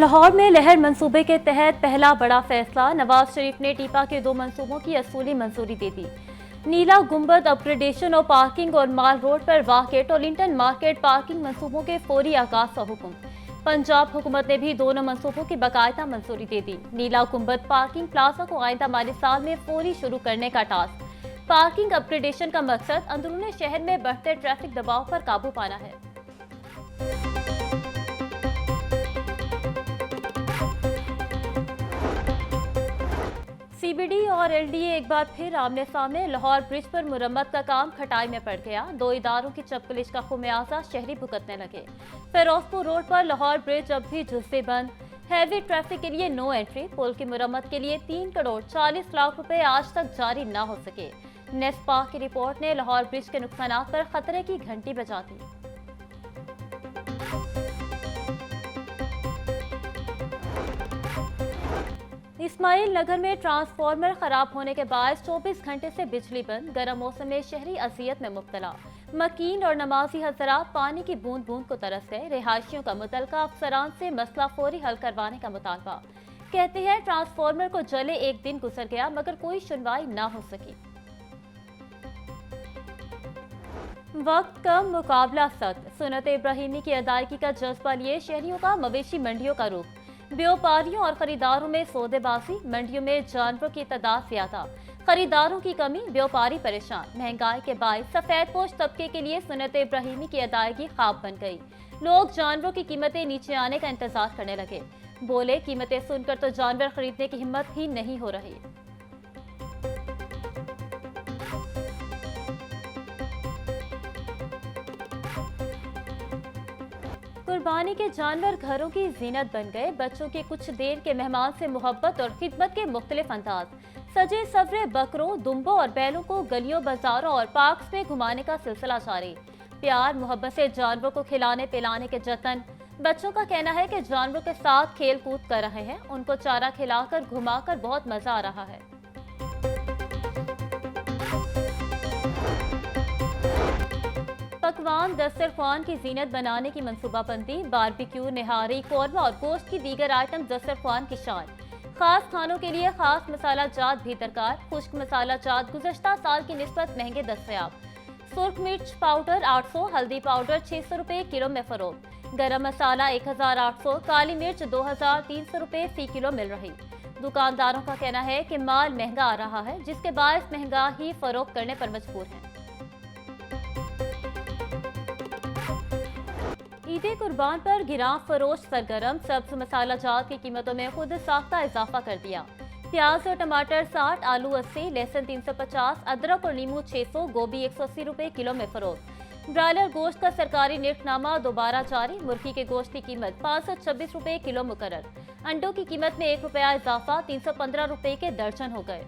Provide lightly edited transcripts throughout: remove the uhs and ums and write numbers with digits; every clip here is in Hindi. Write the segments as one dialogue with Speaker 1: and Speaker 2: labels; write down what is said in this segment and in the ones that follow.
Speaker 1: लाहौर में लहर मंसूबे के तहत पहला बड़ा फैसला। नवाज शरीफ ने टीपा के 2 मंसूबों की असूली मंजूरी दे दी। नीला गुंबद अपग्रेडेशन और पार्किंग और माल रोड पर वाक़े टोलिंगटन मार्केट पार्किंग मंसूबों के फौरी आगाज का हुक्म। पंजाब हुकूमत ने भी दोनों मंसूबों की बाकायदा मंजूरी दे दी। नीला गुंबद पार्किंग प्लाजा को आइंदा माली साल में फौरी शुरू करने का टास्क। पार्किंग अपग्रेडेशन का मकसद अंदरूनी शहर में बढ़ते ट्रैफिक दबाव पर काबू पाना है। सीबीडी और एलडीए एक बार फिर आमने सामने। लाहौर ब्रिज पर मुरम्मत का काम खटाई में पड़ गया। 2 इदारों की चपकलिश का खुमियाजा शहरी भुगतने लगे। फिरोजपुर रोड पर लाहौर ब्रिज अब भी जुज़्वी बंद। हैवी ट्रैफिक के लिए नो एंट्री। पुल की मुरम्मत के लिए 3 करोड़ 40 लाख रुपए आज तक जारी न हो सके। नेस्पा की रिपोर्ट ने लाहौर ब्रिज के नुकसानात पर खतरे की घंटी बजा दी। इस्माइल नगर में ट्रांसफार्मर खराब होने के बाद 24 घंटे से बिजली बंद। गर्म मौसम में शहरी अजियत में मुब्तला। मकीन और नमाजी हजरात पानी की बूंद बूंद को तरस गए। रिहायशियों का मुतलका अफसरान से मसला फौरी हल करवाने का मुतालबा। कहते हैं ट्रांसफार्मर को जले 1 दिन गुजर गया मगर कोई सुनवाई ना हो सकी। वक्त कम मुकाबला सख्त। सुन्नत इब्राहिमी की अदायगी का जज्बा लिए शहरियों का मवेशी मंडियों का रुख। व्यापारियों और खरीदारों में सौदेबाजी। मंडियों में जानवरों की तादाद ज्यादा, खरीदारों की कमी, व्यापारी परेशान। महंगाई के बायस सफेदपोश तबके के लिए सुन्नत इब्राहिमी की अदायगी ख्वाब बन गई। लोग जानवरों की कीमतें नीचे आने का इंतजार करने लगे। बोले कीमतें सुनकर तो जानवर खरीदने की हिम्मत ही नहीं हो रही। कुर्बानी के जानवर घरों की जीनत बन गए। बच्चों के कुछ देर के मेहमान से मोहब्बत और खिदमत के मुख्तलिफ अंदाज। सजे सवरे बकरों, दुम्बों और बैलों को गलियों, बाजारों और पार्क्स में घुमाने का सिलसिला जारी। प्यार मोहब्बत से जानवरों को खिलाने पिलाने के जतन। बच्चों का कहना है कि जानवरों के साथ खेल कूद कर रहे हैं। उनको चारा खिलाकर घुमाकर बहुत मजा आ रहा है। पकवान दस्तरखान की जीनत बनाने की मंसूबाबंदी। बारबेक्यू, निहारी, कौरमा और गोश्त की दीगर आइटम दस्तरखान की शान। खास खानों के लिए खास मसाला जात भी दरकार। खुश्क मसाला जात गुज़श्ता साल की निस्बत महंगे दस्तयाब। सुर्ख मिर्च पाउडर 800, हल्दी पाउडर 600 रुपए किलो में फरोख्त। गरम मसाला 1800, काली मिर्च 2300 रुपए फी किलो मिल रही। दुकानदारों का कहना है कि माल महंगा आ रहा है जिसके बायस महंगा ही फरोख्त करने पर मजबूर हैं। ईद कुर्बान पर गिरां फरोश सरगर्म। सब्ज मसाला जात की कीमतों में खुद साख्ता इजाफा कर दिया। प्याज और टमाटर 60, आलू 80, लहसुन 350, अदरक और नींबू 600, गोभी 180 रुपए किलो में फरोख्त। ब्रायलर गोश्त का सरकारी निर्खनामा दोबारा जारी। मुर्गी के गोश्त की कीमत 526 रुपए किलो मुकर्रर। अंडों की कीमत में 1 रुपया इजाफा, 315 रुपए के दर्जन हो गए।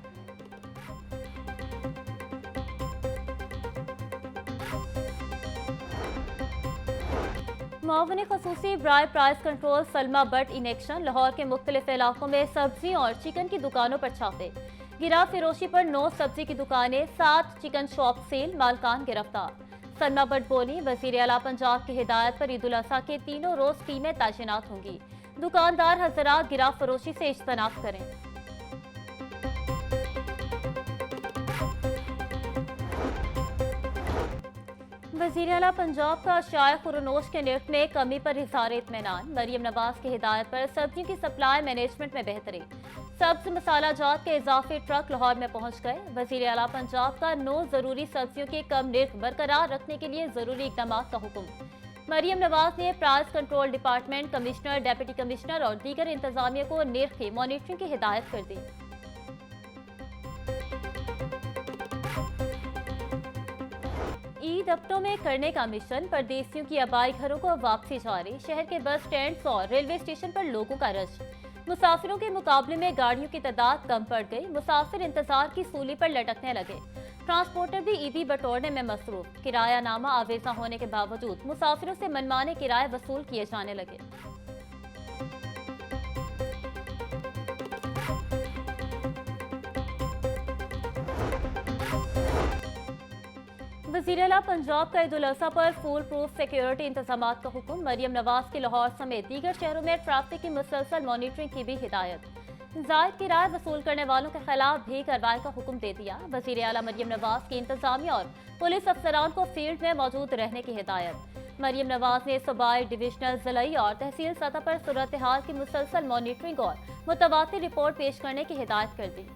Speaker 1: मुआवने खसूसी ब्राय price control Salma Butt in action. Lahore के मुख्तलिफ इलाकों में सब्जी और चिकन की दुकानों पर छापे। गिरा फिरोशी पर 9 सब्जी की दुकानें, 7 चिकन शॉप सील, मालकान गिरफ्तार। सलमा बट बोली वजीर आला पंजाब की हिदायत पर ईद उल अजहा के तीनों रोज टीमें तैनात होंगी। दुकानदार हजरात गिरा फरोशी से इज्तनाब करें। वज़ीर आला पंजाब का शायर खुरनोश के निर्ख में कमी पर इज़हार इत्मीनान। मरियम नवाज की हिदायत पर सब्जियों की सप्लाई मैनेजमेंट में बेहतरी। सब्ज मसाला जात के इजाफी ट्रक लाहौर में पहुंच गए। वज़ीर आला पंजाब का 9 जरूरी सब्जियों के कम निर्ख बरकरार रखने के लिए जरूरी इक़दाम का हुक्म। मरियम नवाज ने price control department, commissioner, deputy commissioner और दीगर इंतजामिया को निर्ख की मॉनिटरिंग की हिदायत कर दी। ईद अपनों में करने का मिशन। परदेसियों की आबाई घरों को वापसी जारी। शहर के बस स्टैंड और रेलवे स्टेशन पर लोगों का रश। मुसाफिरों के मुकाबले में गाड़ियों की तादाद कम पड़ गई। मुसाफिर इंतजार की सूली पर लटकने लगे। ट्रांसपोर्टर भी ईदी बटोरने में मसरूफ। किराया नामा आवेजा होने के बावजूद मुसाफिरों से मनमाने किराए वसूल किए जाने लगे। वज़ीर आला पंजाब का ईद उल अज़हा पर फुल प्रूफ सिक्योरिटी इंतजाम का हुक्म। मरियम नवाज की लाहौर समेत दीगर शहरों में ट्रैफिक की मुसलसल मॉनिटरिंग की भी हिदायत। जायद की राय वसूल करने वालों के खिलाफ भी कार्रवाई का हुक्म दे दिया। वज़ीर आला मरियम नवाज की इंतजामिया और पुलिस अफसरान को फील्ड में मौजूद रहने की हिदायत। मरियम नवाज ने सूबाई, डिविजनल, जिलाई और तहसील सतह पर सूरत हाल की मुसलसल मॉनिटरिंग और मुतवातिर रिपोर्ट पेश करने की हिदायत कर दी।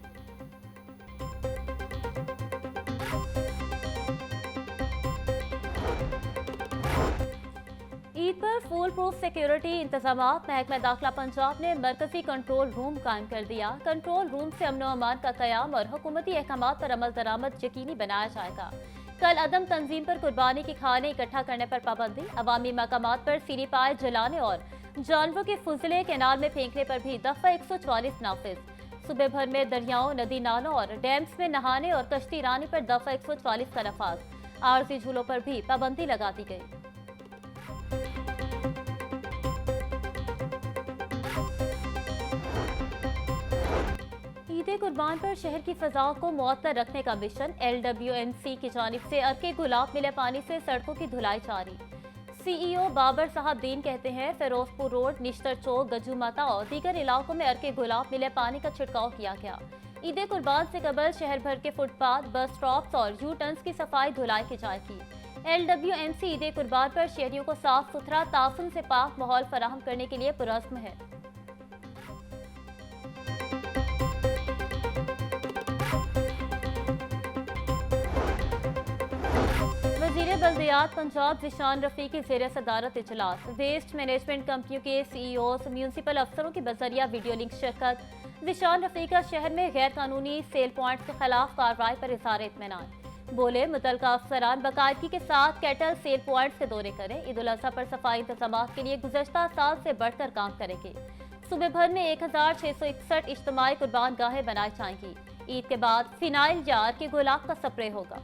Speaker 1: ईद पर फुल प्रूफ सिक्योरिटी इंतजाम। महकमा दाखिला पंजाब ने मरकजी कंट्रोल रूम कायम कर दिया। कंट्रोल रूम से अमन अमान का कयाम और हुकूमती अहकाम पर अमल दरामद यकीनी बनाया जाएगा। कल अदम तंजीम पर कुर्बानी की खाने इकट्ठा करने पर पाबंदी। अवामी मकामात पर सीरी पाए जलाने और जानवरों के फुजले कैनाल में फेंकने पर भी दफा 144 नाफिज। सुबह भर में दरियाओं, नदी नालों और डैम्स में नहाने और कश्ती रानी पर दफा 144 का नफाज। आरजी झूलों पर भी पाबंदी लगा दी गई। ईद कुर्बान पर शहर की फजा को मुअत्तर रखने का मिशन। LWMC की जानिब से अर्के गुलाब मिले पानी से सड़कों की धुलाई जारी। CEO बाबर साहब दीन कहते हैं, फिरोजपुर रोड, निश्तर चौक, गज्जू माता और दीगर इलाकों में अर्के गुलाब मिले पानी का छिड़काव किया गया। ईद कुर्बान से कबल शहर भर के फुटपाथ, बस स्टॉप्स और यू टर्न्स की सफाई धुलाई की जाएगी। LWMC ईद कुर्बान पर शहरियों को साफ सुथरा, ताफुन से पाक माहौल फराहम करने के लिए पुरअज़्म है। वज़ीर बल्दियात पंजाब ज़िशान रफ़ी की ज़ेर सदारत इजलास। वेस्ट मैनेजमेंट कंपनियों के CEOs, म्यूनसिपल अफसरों की बजरिया वीडियो लिंक शिरकत। ज़िशान रफ़ी का शहर में गैर कानूनी सेल पॉइंट्स के खिलाफ कार्रवाई पर इज़हार इत्मीनान। बोले, मुतलका अफसरान बाकायदगी के साथ कैटल सेल पॉइंट्स के दौरे करें। ईद उल अज़हा पर सफाई इंतजाम के लिए गुज़श्ता साल से बढ़कर काम करेंगे। सुबह भर में 1661 इज्तिमाई कुर्बान गाहें बनाई जाएंगी। ईद के बाद फिनाइल या अर्के गुलाब का स्प्रे होगा।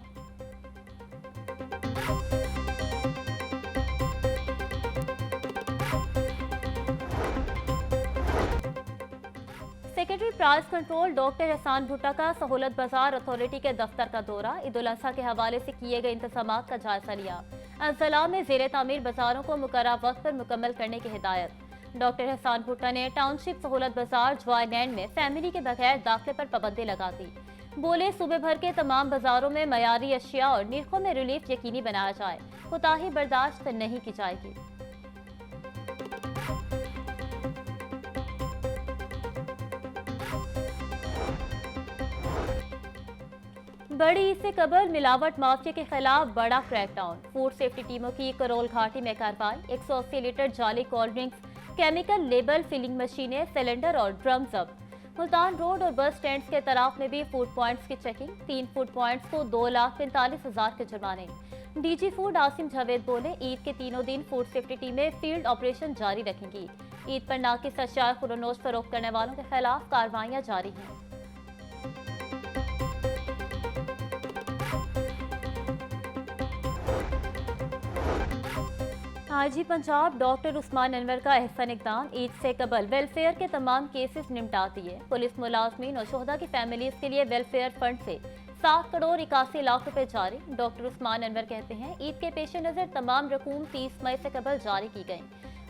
Speaker 1: सेक्रेटरी प्राइस कंट्रोल डॉक्टर एहसान भुट्टा का सहूलत बाजार अथॉरिटी के दफ्तर का दौरा। ईद उल अज़हा के हवाले से किए गए इंतजामात का जायजा लिया। अज़ला में ज़ेर तामीर बाजारों को मुकर्रर वक्त पर मुकम्मल करने की हिदायत। डॉक्टर एहसान भुट्टा ने टाउनशिप सहूलत बाजार ज्वाइलैंड में फैमिली के बगैर दाखिले पर पाबंदी लगा दी। बोले, सुबह भर के तमाम बाजारों में मयारी अशिया और निर्खों में रिलीफ यकीनी बनाया जाए। कोताही बर्दाश्त नहीं की जाएगी। बड़ी ईद से कबल मिलावट माफिया के खिलाफ बड़ा क्रैकडाउन। फूड सेफ्टी टीमों की करोल घाटी में कार्रवाई। 180 लीटर जाली cold drinks, chemical label filling मशीनें, सिलेंडर और ड्रम जब्त। मुल्तान रोड और बस स्टैंड के तराफ में भी फूड पॉइंट्स की चेकिंग। 3 फूड पॉइंट्स को 2,45,000 के जुर्माने। DG फूड आसिम जावेद बोले, ईद के तीनों दिन फूड सेफ्टी टीमें फील्ड ऑपरेशन जारी रखेंगी। ईद पर नाकिस अशिया खुरनोश फरोख्त करने वालों के खिलाफ कार्रवाइयां जारी हैं। आईजी पंजाब डॉक्टर उस्मान अनवर का अहसन इक़दाम। ईद से कबल वेलफेयर के तमाम केसेस निपटा दिए। पुलिस मुलाजमीन और शोहदा की फैमिलीज के लिए वेलफेयर फंड से 7 करोड़ 81 लाख रुपए जारी। डॉक्टर उस्मान अनवर कहते हैं, ईद के पेश नज़र तमाम रकूम 30 मई से कबल जारी की गई।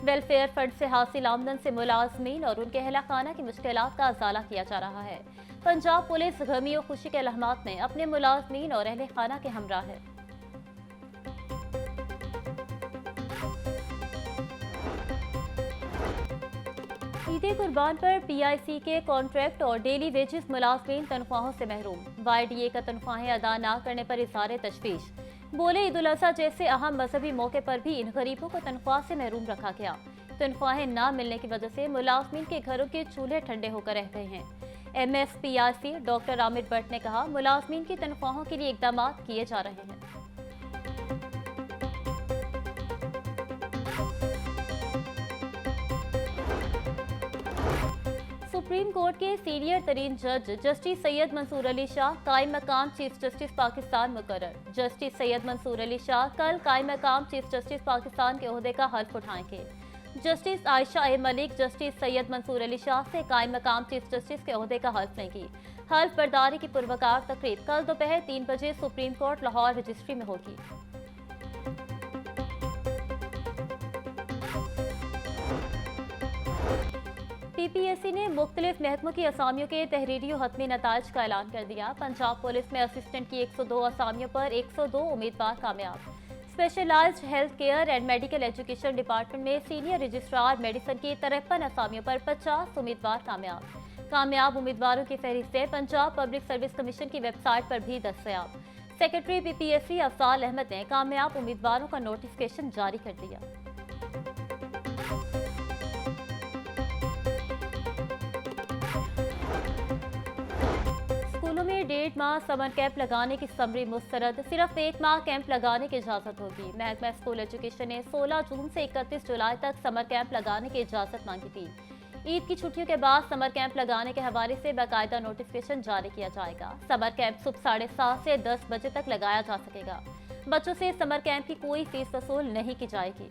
Speaker 1: वेलफेयर फंड से हासिल आमदन से मुलाजमीन और उनके अहला खाना की मुश्किलात का अजाला किया जा रहा है। पंजाब पुलिस गमी और खुशी के लम्हात में अपने मुलाजमीन और अहले खाना के हमरा है। ईद कुर्बान पर PIC के कॉन्ट्रैक्ट और डेली वेजेस मुलाजमीन तनख्वाहों से महरूम। YDA का तनख्वाहें अदा न करने पर इज़हार तशवीश। बोले, ईद उल अज़हा जैसे अहम मजहबी मौके पर भी इन गरीबों को तनख्वाह से महरूम रखा गया। तनख्वाहें न मिलने की वजह से मुलाजमीन के घरों के चूल्हे ठंडे होकर रह गए हैं। MSPIC डॉक्टर आमिर भट्ट ने कहा, मुलाजमीन की तनख्वाहों के लिए इकदाम किए जा रहे हैं। सुप्रीम कोर्ट के सीनियर तरीन जज जस्टिस सैयद मंसूर अली शाह कायम मकाम चीफ जस्टिस पाकिस्तान मुकर्रर। जस्टिस सैयद मंसूर अली शाह कल कायम मकाम चीफ जस्टिस पाकिस्तान के ओहदे का हल्फ उठाएंगे। जस्टिस आयशा ए मलिक जस्टिस सैयद मंसूर अली शाह से कायम मकाम चीफ जस्टिस के ओहदे का हल्फ लेंगी। हल्फ बर्दारी की पुरवकार तकरीब कल दोपहर 3 बजे सुप्रीम कोर्ट लाहौर रजिस्ट्री में होगी। PPSC ने मुख्तलिफ महकमों की असामियों के तहरीरी और हतमी नताइज का ऐलान कर दिया। पंजाब पुलिस में असिस्टेंट की 102 असामियों पर 102 उम्मीदवार कामयाब। Specialised health care and medical education department में सीनियर रजिस्ट्रार मेडिसिन की 53 असामियों पर 50 उम्मीदवार कामयाब। कामयाब उम्मीदवारों की फहरिस्तें पंजाब पब्लिक सर्विस कमीशन की वेबसाइट पर भी दस्तयाब। सेक्रेटरी PPSC अफजाल अहमद ने कामयाब उम्मीदवारों का नोटिफिकेशन जारी कर दिया। स्कूलों में 1.5 माह समर कैंप लगाने की समरी मुस्तरद, सिर्फ 1 माह कैंप लगाने की इजाज़त होगी। महकमा स्कूल एजुकेशन ने 16 जून से 31 जुलाई तक समर कैंप लगाने की इजाज़त मांगी थी। ईद की छुट्टियों के बाद समर कैंप लगाने के हवाले से बाकायदा नोटिफिकेशन जारी किया जाएगा। समर कैंप सुबह 7:30 से 10 बजे तक लगाया जा सकेगा। बच्चों से समर कैंप की कोई फीस वसूल नहीं की जाएगी।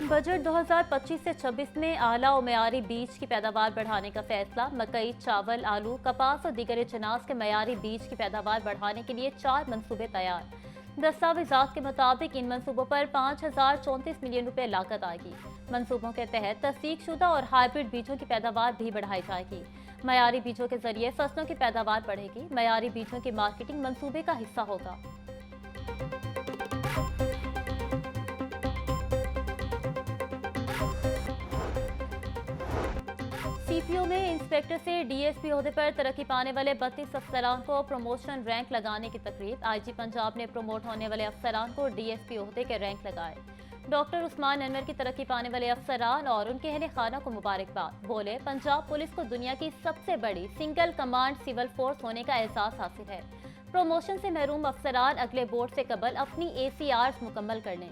Speaker 1: बजट 2025 से 26 में आला और मयारी बीज की पैदावार बढ़ाने का फैसला। मकई, चावल, आलू, कपास और दीगर अजनास के मयारी बीज की पैदावार बढ़ाने के लिए 4 मंसूबे तैयार। दस्तावेजात के मुताबिक इन मंसूबों पर 5034 मिलियन रुपए लागत आएगी। मंसूबों के तहत तस्दीकशुदा और हाइब्रिड बीजों की पैदावार भी बढ़ाई जाएगी। मयारी बीजों के जरिए फसलों की पैदावार बढ़ेगी। मयारी बीजों की मार्केटिंग मंसूबे का हिस्सा होगा। CPO में इंस्पेक्टर से DSP ओहदे पर तरक्की पाने वाले 32 अफसरान को प्रमोशन रैंक लगाने की तकरीब। IG पंजाब ने प्रमोट होने वाले अफसरान को DSP ओहदे के रैंक लगाए। डॉक्टर उस्मान अनवर की तरक्की पाने वाले अफसरान और उनके अहले खाना को मुबारकबाद। बोले, पंजाब पुलिस को दुनिया की सबसे बड़ी सिंगल कमांड सिविल फोर्स होने का एहसास हासिल है। प्रमोशन से महरूम अफसरान अगले बोर्ड से कबल अपनी ACRs मुकम्मल कर लें।